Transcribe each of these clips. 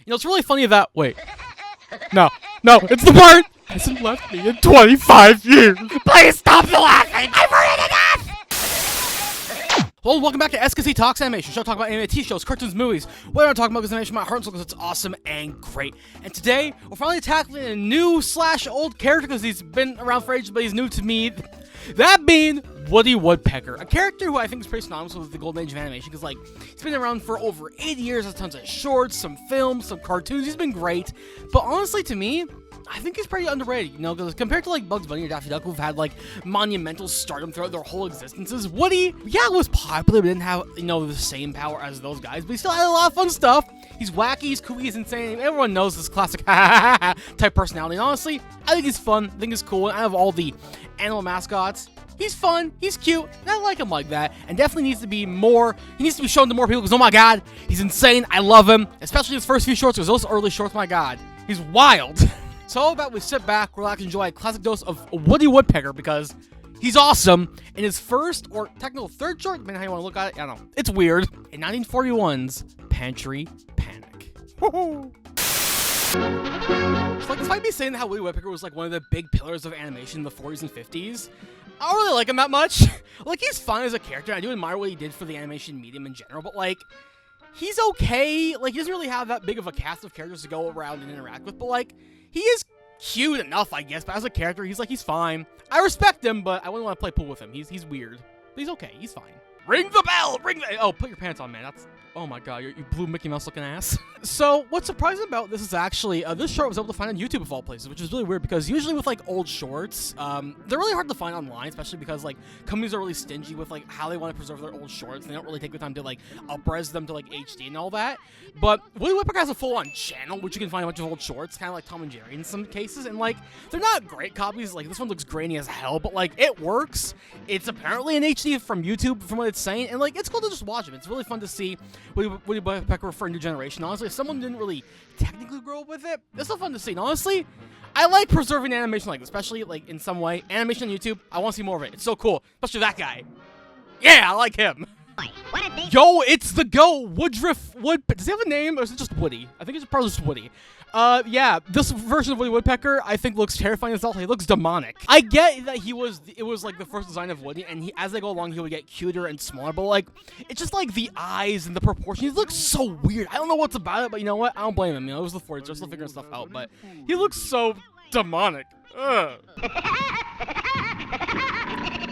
You know, it's really funny that, wait. No, it's the part hasn't left me in 25 years. Please stop the laughing. I've heard it enough. Hello, welcome back to SKZ Talks Animation, show talk about anime, TV shows, cartoons, movies. Whatever I'm talking about is animation, my heart and soul, because it's awesome and great. And today, we're finally tackling a new / old character, because he's been around for ages, but he's new to me. That being Woodg Woodpecker, a character who I think is pretty synonymous with the golden age of animation, because like he's been around for over 80 years, has tons of shorts, some films, some cartoons. He's been great, but honestly, to me, I think he's pretty underrated, you know, because compared to like Bugs Bunny or Daffy Duck, who've had like monumental stardom throughout their whole existences, Woody, yeah, was popular, but didn't have, you know, the same power as those guys, but he still had a lot of fun stuff. He's wacky, he's kooky, he's insane. Everyone knows this classic type personality. And honestly, I think he's fun. I think he's cool. And out of all the animal mascots, he's fun, he's cute, and I like him like that. And definitely needs to be more. He needs to be shown to more people because, oh my god, he's insane. I love him, especially his first few shorts, because those early shorts, my god, he's wild. So how about we sit back, relax, enjoy a classic dose of Woodg Woodpecker because he's awesome. In his first or technical third short, depending on how you want to look at it, I don't know, it's weird. In 1941's Pantry Panic. Woohoo! So, like, despite me saying how Woodg Woodpecker was like one of the big pillars of animation in the 40s and 50s, I don't really like him that much. Like, he's fun as a character. I do admire what he did for the animation medium in general, but like, he's okay. Like, he doesn't really have that big of a cast of characters to go around and interact with, but like, he is cute enough, I guess, but as a character, he's fine. I respect him, but I wouldn't want to play pool with him. He's weird. But he's okay. He's fine. Ring the bell! Ring the... Oh, put your pants on, man. That's... Oh my god, you blue Mickey Mouse looking ass. So, what's surprising about this is actually, this short was able to find on YouTube of all places, which is really weird because usually with like old shorts, they're really hard to find online, especially because like companies are really stingy with like how they want to preserve their old shorts. They don't really take the time to like up-res them to like HD and all that. But Woodg Woodpecker has a full-on channel, which you can find a bunch of old shorts, kind of like Tom and Jerry in some cases, and like they're not great copies. Like this one looks grainy as hell, but like it works. It's apparently in HD from YouTube, from what it's saying, and like it's cool to just watch them. It's really fun to see Woodg Woodpecker for a new generation. Honestly, if someone didn't really technically grow up with it, it's still fun to see. And honestly, I like preserving animation like this, especially like in some way. Animation on YouTube, I want to see more of it. It's so cool, especially that guy. Yeah, I like him. Yo, it's the Woodruff Wood. Does he have a name, or is it just Woody? I think it's probably just Woody. Yeah, this version of Woodg Woodpecker, I think, looks terrifying as hell. He looks demonic. I get that it was like the first design of Woody, and as they go along, he would get cuter and smaller, but like, it's just like the eyes and the proportions. He looks so weird. I don't know what's about it, but you know what? I don't blame him. You know, it was the 40s. They're still figuring stuff out, but he looks so demonic. Ugh.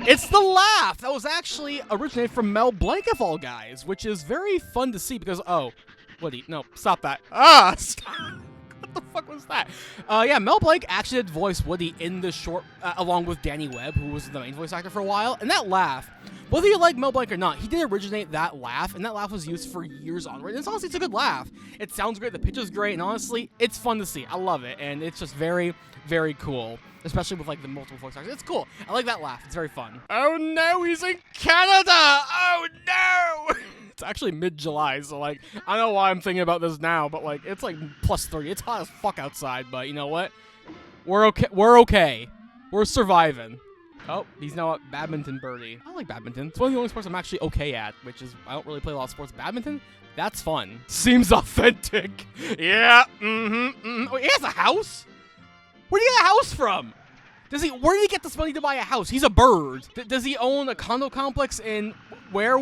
It's the laugh that was actually originated from Mel Blanc of all guys, which is very fun to see because, oh, Woody, no, stop that. Ah, stop. What the fuck was that? Yeah, Mel Blanc actually did voice Woody in the short, along with Danny Webb, who was the main voice actor for a while, and that laugh, whether you like Mel Blanc or not, he did originate that laugh, and that laugh was used for years onward, and it's honestly, it's a good laugh. It sounds great, the pitch is great, and honestly, it's fun to see. I love it, and it's just very, very cool. Especially with like the multiple voice actors. It's cool. I like that laugh. It's very fun. Oh no, he's in Canada! Oh no! It's actually mid-July, so like, I don't know why I'm thinking about this now, but like, it's like plus 30. It's hot as fuck outside, but you know what? We're okay. We're okay. We're surviving. Oh, he's now at badminton birdie. I like badminton. It's one of the only sports I'm actually okay at, which is, I don't really play a lot of sports. Badminton? That's fun. Seems authentic. Yeah, Oh, he has a house? Where did he get a house from? Where did he get this money to buy a house? He's a bird. Does he own a condo complex in where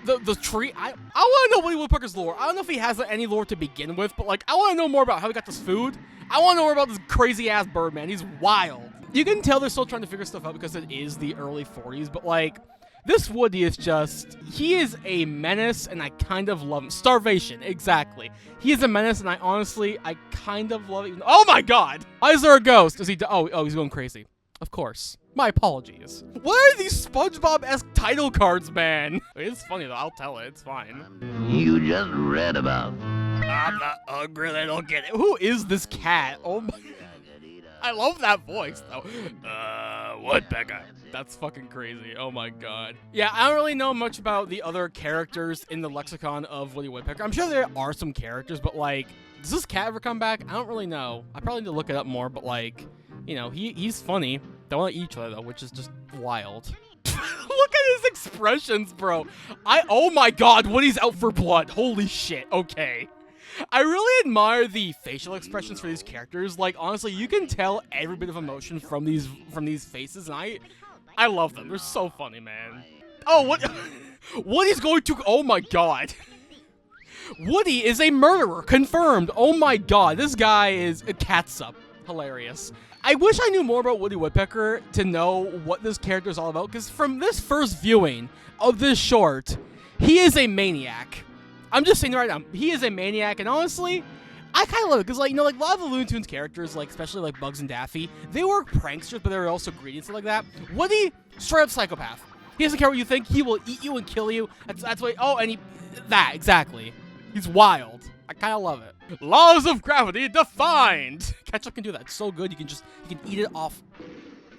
the tree? I want to know Woodg Woodpecker's lore. I don't know if he has any lore to begin with, but like, I want to know more about how he got this food. I want to know more about this crazy ass bird, man. He's wild. You can tell they're still trying to figure stuff out because it is the early 40s, but like, this Woody is just, he is a menace, and I kind of love him. Starvation, exactly. He is a menace, and I kind of love it. Oh my god! Why is there a ghost? Is he, oh, he's going crazy. Of course. My apologies. What are these SpongeBob-esque title cards, man? It's funny though, I'll tell it, it's fine. You just read about. I'm not hungry, I don't get it. Who is this cat? Oh my... I love that voice, though. Woodpecker. That's fucking crazy. Oh my god. Yeah, I don't really know much about the other characters in the lexicon of Woodg Woodpecker. I'm sure there are some characters, but like, does this cat ever come back? I don't really know. I probably need to look it up more, but like, you know, he's funny. They want to eat each other, though, which is just wild. Look at his expressions, bro. Oh my god, Woody's out for blood. Holy shit. Okay. I really admire the facial expressions for these characters. Like, honestly, you can tell every bit of emotion from these faces, and I love them. They're so funny, man. Oh, what? Woody's going to... Oh, my God. Woody is a murderer. Confirmed. Oh, my God. This guy is a catsup. Hilarious. I wish I knew more about Woodg Woodpecker to know what this character is all about, because from this first viewing of this short, he is a maniac. I'm just saying right now, he is a maniac, and honestly, I kind of love it, because, like, you know, like, a lot of the Looney Tunes characters, like, especially, like, Bugs and Daffy, they were pranksters, but they were also greedy and stuff like that. Woody, straight up psychopath. He doesn't care what you think. He will eat you and kill you. That's what, oh, and exactly. He's wild. I kind of love it. Laws of gravity defined. Ketchup can do that. It's so good. You can eat it off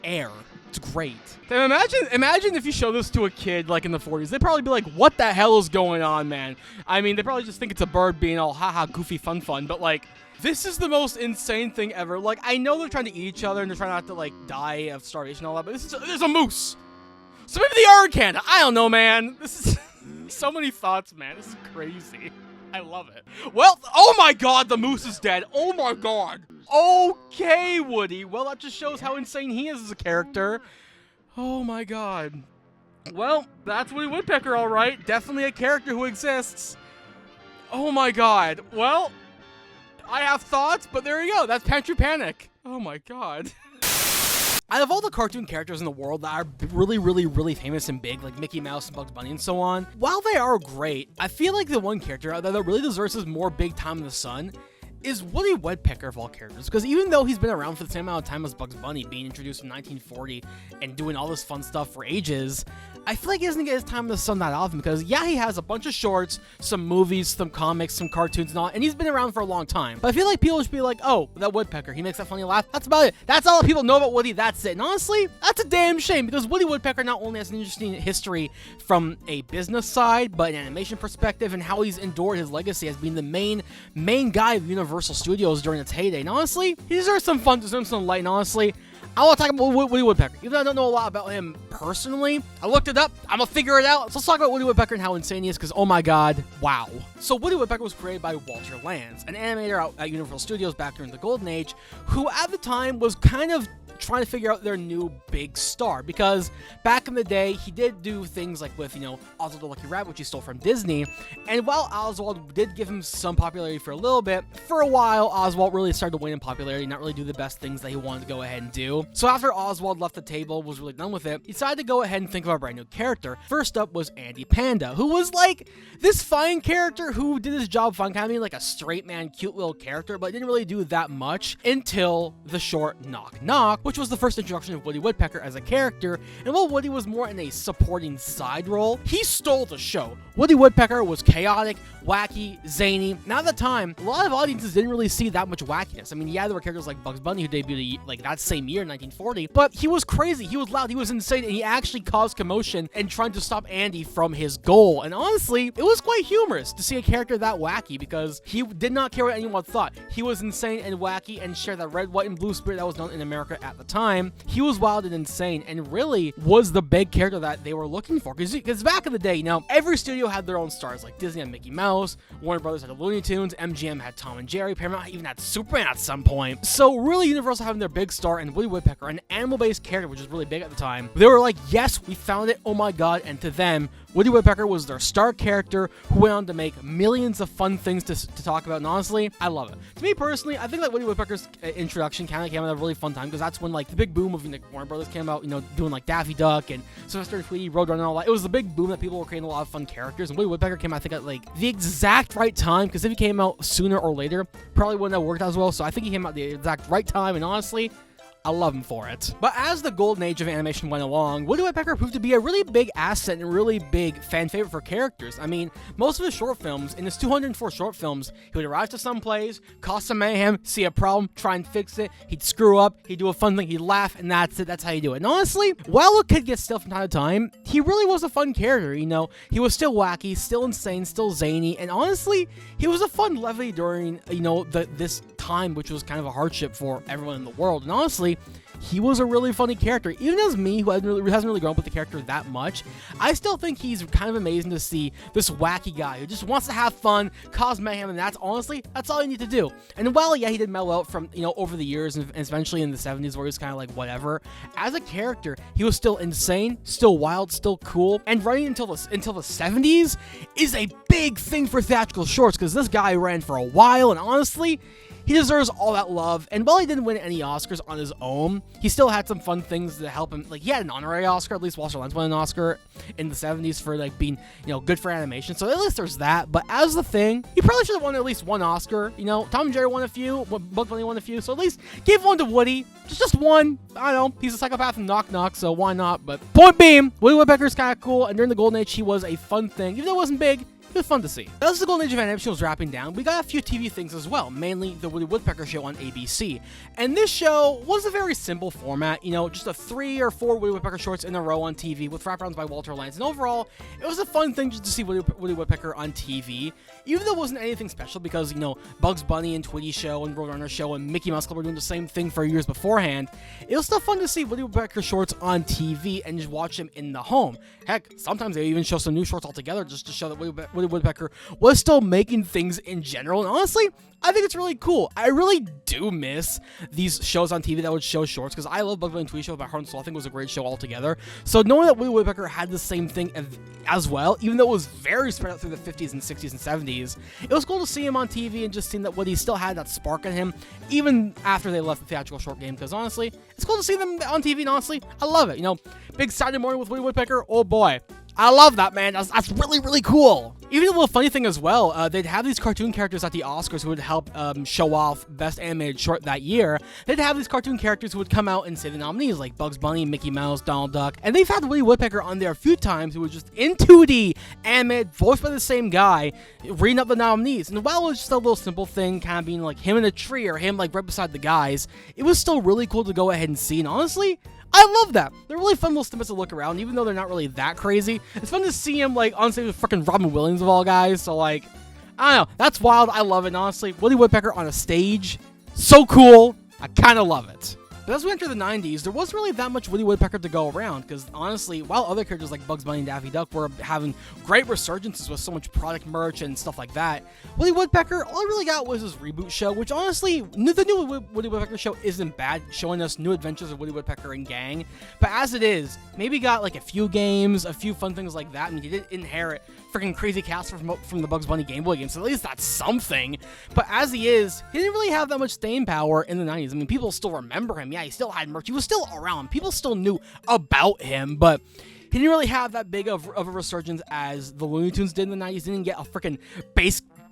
air. It's great. Then imagine if you show this to a kid like in the 40s. They'd probably be like, what the hell is going on, man? I mean, they probably just think it's a bird being all haha goofy fun, but like, this is the most insane thing ever. Like, I know they're trying to eat each other and they're trying not to like die of starvation and all that, but there's a moose. So maybe they are in Canada. I don't know, man. This is so many thoughts, man. This is crazy. I love it. Well, oh my God, the moose is dead. Oh my God. Okay, Woody. Well, that just shows how insane he is as a character. Oh my God. Well, that's Woodg Woodpecker, all right. Definitely a character who exists. Oh my God. Well, I have thoughts, but there you go. That's Pantry Panic. Oh my God. Out of all the cartoon characters in the world that are really, really, really famous and big, like Mickey Mouse and Bugs Bunny and so on, while they are great, I feel like the one character that really deserves his more big time in the sun is Woodg Woodpecker of all characters, because even though he's been around for the same amount of time as Bugs Bunny, being introduced in 1940 and doing all this fun stuff for ages, I feel like he doesn't get his time in the sun that often, because yeah, he has a bunch of shorts, some movies, some comics, some cartoons and all, and he's been around for a long time. But I feel like people should be like, oh, that Woodpecker, he makes that funny laugh. That's about it. That's all that people know about Woody. That's it. And honestly, that's a damn shame, because Woodg Woodpecker not only has an interesting history from a business side, but an animation perspective, and how he's endured his legacy as being the main guy of Universal Studios during its heyday. And honestly, he deserves some fun, deserves some light, and honestly, I want to talk about Woodg Woodpecker. Even though I don't know a lot about him personally, I looked it up. I'm going to figure it out. So let's talk about Woodg Woodpecker and how insane he is, because oh my God, wow. So Woodg Woodpecker was created by Walter Lantz, an animator out at Universal Studios back during the Golden Age, who at the time was kind of trying to figure out their new big star, because back in the day, he did do things like with, you know, Oswald the Lucky Rabbit, which he stole from Disney, and while Oswald did give him some popularity for a little bit, for a while, Oswald really started to wane in popularity, not really do the best things that he wanted to go ahead and do. So after Oswald left the table, was really done with it, he decided to go ahead and think of a brand new character. First up was Andy Panda, who was like this fine character who did his job fine, kind of being like a straight man, cute little character, but didn't really do that much until the short Knock Knock, which was the first introduction of Woodg Woodpecker as a character. And while Woody was more in a supporting side role, he stole the show. Woodg Woodpecker was chaotic, wacky, zany. Now at the time, a lot of audiences didn't really see that much wackiness. I mean, yeah, there were characters like Bugs Bunny who debuted like that same year, 1940, but he was crazy, he was loud, he was insane, and he actually caused commotion and trying to stop Andy from his goal. And honestly, it was quite humorous to see a character that wacky, because he did not care what anyone thought. He was insane and wacky and shared that red, white, and blue spirit that was known in America at the time. He was wild and insane, and really was the big character that they were looking for, because back in the day, you know, every studio had their own stars. Like Disney had Mickey Mouse, Warner Brothers had the Looney Tunes, MGM had Tom and Jerry, Paramount even had Superman at some point. So really, Universal having their big star in Woodg Woodpecker, an animal-based character, which was really big at the time, they were like, yes, we found it, oh my God. And to them, Woodg Woodpecker was their star character who went on to make millions of fun things to talk about, and honestly, I love it. To me personally, I think like Woodg Woodpecker's introduction kind of came at a really fun time, because that's when like the big boom of, you know, Warner Brothers came out, you know, doing like Daffy Duck and Sylvester and Tweety, Roadrunner and all that. It was the big boom that people were creating a lot of fun characters, and Woodg Woodpecker came, I think, at like the exact right time, because if he came out sooner or later, probably wouldn't have worked as well. So I think he came out at the exact right time, and honestly, I love him for it. But as the golden age of animation went along, Woodg Woodpecker proved to be a really big asset and really big fan favorite for characters. I mean, most of his short films, in his 204 short films, he would arrive to some place, cause some mayhem, see a problem, try and fix it, he'd screw up, he'd do a fun thing, he'd laugh, and that's it. That's how you do it. And honestly, while it could get still from time to time, he really was a fun character, you know? He was still wacky, still insane, still zany, and honestly, he was a fun levity during, you know, this time, which was kind of a hardship for everyone in the world. And honestly, he was a really funny character. Even as me, who hasn't really grown up with the character that much, I still think he's kind of amazing to see this wacky guy who just wants to have fun, cause mayhem, and that's all you need to do. And while, yeah, he did mellow out from, over the years, and eventually in the 70s where he was kind of like, whatever, as a character, he was still insane, still wild, still cool, and running until the 70s is a big thing for theatrical shorts, because this guy ran for a while, and honestly, he deserves all that love. And while he didn't win any Oscars on his own, he still had some fun things to help him. Like, he had an honorary Oscar. At least Walter Lentz won an Oscar in the 70s for, like, being, good for animation. So at least there's that. But as the Thing, he probably should have won at least one Oscar. Tom and Jerry won a few. Bugs Bunny won a few. So at least give one to Woody. Just one. I don't know. He's a psychopath from Knock Knock, so why not? But point being, Woody Woodpecker's kind of cool. And during the Golden Age, he was a fun thing. Even though it wasn't big, it was fun to see. As the Golden Age of Animation was wrapping down, we got a few TV things as well, mainly the Woodg Woodpecker show on ABC. And this show was a very simple format, just a 3 or 4 Woodg Woodpecker shorts in a row on TV with wraparounds by Walter Lantz. And overall, it was a fun thing just to see Woodg Woodpecker on TV, even though it wasn't anything special because, Bugs Bunny and Tweety Show and Roadrunner Show and Mickey Mouse Club were doing the same thing for years beforehand. It was still fun to see Woodg Woodpecker shorts on TV and just watch them in the home. Heck, sometimes they even show some new shorts altogether just to show that Woodg Woodpecker was still making things in general. And honestly, I think it's really cool. I really do miss these shows on TV that would show shorts, because I love Bugs Bunny and Tweety Show about Heart and Soul. I think it was a great show altogether. So knowing that Woodg Woodpecker had the same thing as well, even though it was very spread out through the 50s and 60s and 70s, it was cool to see him on TV and just seeing that Woody still had that spark in him, even after they left the theatrical short game, because honestly, it's cool to see them on TV, and honestly, I love it. Big Saturday Morning with Woody Woodpecker, oh boy. I love that, man. That's really, really cool. Even a little funny thing as well, they'd have these cartoon characters at the Oscars who would help show off Best Animated Short that year. They'd have these cartoon characters who would come out and say the nominees, like Bugs Bunny, Mickey Mouse, Donald Duck. And they've had Woody Woodpecker on there a few times who was just in 2D, animated, voiced by the same guy, reading up the nominees. And while it was just a little simple thing, kind of being like him in a tree or him like right beside the guys, it was still really cool to go ahead and see. And honestly, I love that. They're really fun little snippets to look around, even though they're not really that crazy. It's fun to see him, like, on stage with freaking Robin Williams of all guys. So, like, I don't know. That's wild. I love it. And honestly, Woody Woodpecker on a stage, so cool. I kind of love it. But as we enter the 90s, there wasn't really that much Woody Woodpecker to go around, because honestly, while other characters like Bugs Bunny and Daffy Duck were having great resurgences with so much product merch and stuff like that, Woody Woodpecker, all I really got was his reboot show, which honestly, the new Woody Woodpecker show isn't bad, showing us new adventures of Woody Woodpecker and gang, but as it is, maybe got like a few games, a few fun things like that. I mean, he did inherit freaking crazy cast from the Bugs Bunny Game Boy games, so at least that's something. But as he is, he didn't really have that much staying power in the 90s. I mean, people still remember him. Yeah, he still had merch. He was still around. People still knew about him, but he didn't really have that big of a resurgence as the Looney Tunes did in the 90s. He didn't get a freaking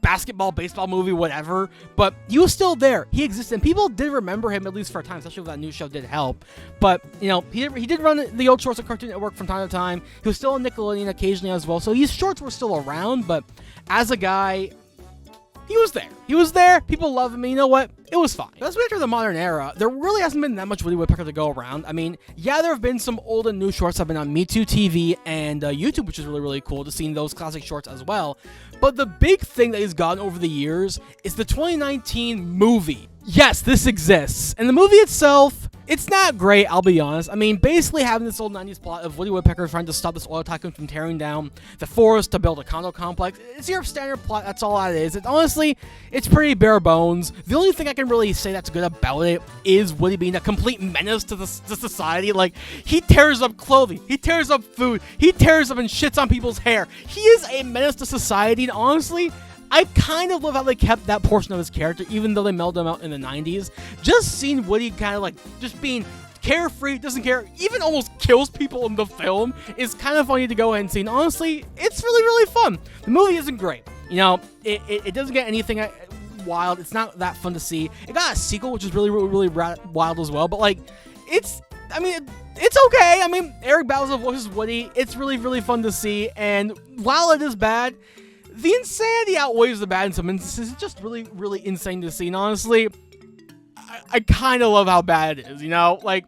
basketball, baseball movie, whatever, but he was still there. He existed, and people did remember him, at least for a time, especially if that new show did help. But, he did run the old shorts at Cartoon Network from time to time. He was still on Nickelodeon occasionally as well, so these shorts were still around, but as a guy, he was there. He was there. People love him. And you know what? It was fine. But as we enter the modern era, there really hasn't been that much Woody Woodpecker to go around. I mean, yeah, there have been some old and new shorts that have been on Me Too TV and YouTube, which is really, really cool to see those classic shorts as well. But the big thing that has gone over the years is the 2019 movie. Yes, this exists. And the movie itself, it's not great, I'll be honest. I mean, basically having this old 90s plot of Woody Woodpecker trying to stop this oil tycoon from tearing down the forest to build a condo complex. It's your standard plot, that's all that is. Honestly, it's pretty bare bones. The only thing I can really say that's good about it is Woody being a complete menace to society. Like, he tears up clothing, he tears up food, he tears up and shits on people's hair. He is a menace to society, and honestly, I kind of love how they kept that portion of his character, even though they melded him out in the 90s. Just seeing Woody kind of like just being carefree, doesn't care, even almost kills people in the film is kind of funny to go ahead and see. And honestly, it's really, really fun. The movie isn't great. It doesn't get anything wild. It's not that fun to see. It got a sequel, which is really, really, really wild as well. But like, it's okay. I mean, Eric Bauza voices Woody. It's really, really fun to see. And while it is bad, the insanity outweighs the bad in some instances. It's just really, really insane to see. And honestly, I kind of love how bad it is, Like,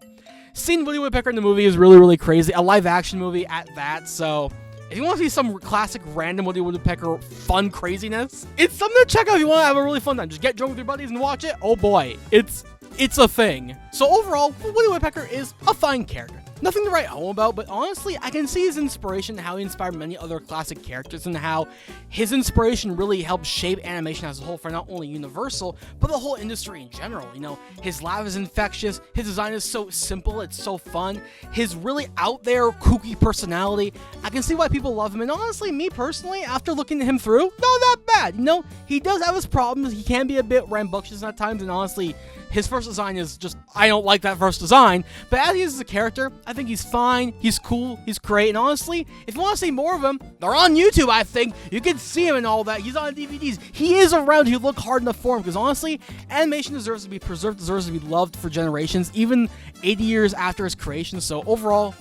seeing Woody Woodpecker in the movie is really, really crazy. A live-action movie at that, so if you want to see some classic random Woody Woodpecker fun craziness, it's something to check out if you want to have a really fun time. Just get drunk with your buddies and watch it. Oh boy, it's it's a thing. So overall, Woodg Woodpecker is a fine character. Nothing to write home about, but honestly, I can see his inspiration and how he inspired many other classic characters and how his inspiration really helped shape animation as a whole for not only Universal, but the whole industry in general. You know, his laugh is infectious, his design is so simple, it's so fun, his really out there, kooky personality, I can see why people love him, and honestly, me personally, after looking at him through, not that bad. You know, he does have his problems, he can be a bit rambunctious at times, and honestly, his first design is just, I don't like that first design, but as he is as a character, I think he's fine, he's cool, he's great, and honestly, if you want to see more of him, they're on YouTube, I think. You can see him and all that. He's on DVDs. He is around. You look hard enough for him, because honestly, animation deserves to be preserved, deserves to be loved for generations, even 80 years after his creation. So overall,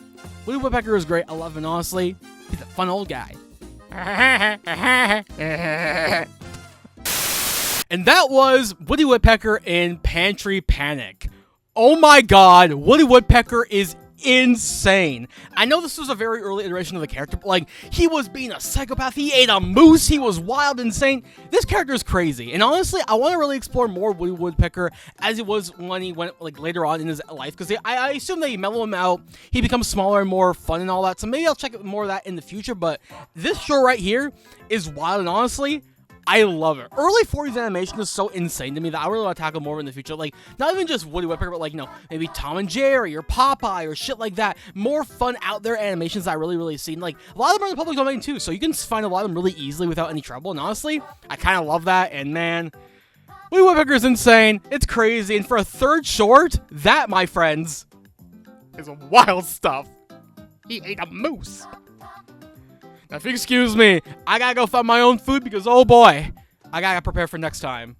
Woodg Woodpecker is great. I love him, honestly. He's a fun old guy. And that was Woodg Woodpecker in Pantry Panic. Oh my god, Woodg Woodpecker is insane. I know this was a very early iteration of the character, but like, he was being a psychopath, he ate a moose, he was wild, insane. This character is crazy, and honestly, I want to really explore more Woodg Woodpecker as it was when he went like later on in his life, because I assume they mellow him out, he becomes smaller and more fun and all that, so maybe I'll check more of that in the future, but this show right here is wild, and honestly, I love it. Early 40s animation is so insane to me that I really want to tackle more in the future. Like, not even just Woodg Woodpecker, but like, you know, maybe Tom and Jerry or Popeye or shit like that. More fun out there animations that I really seen. Like, a lot of them are in the public domain too, so you can find a lot of them really easily without any trouble. And honestly, I kind of love that. And man, Woodg Woodpecker is insane. It's crazy. And for a third short, that, my friends, is wild stuff. He ate a moose. Now, if you excuse me, I gotta go find my own food because, oh boy, I gotta prepare for next time.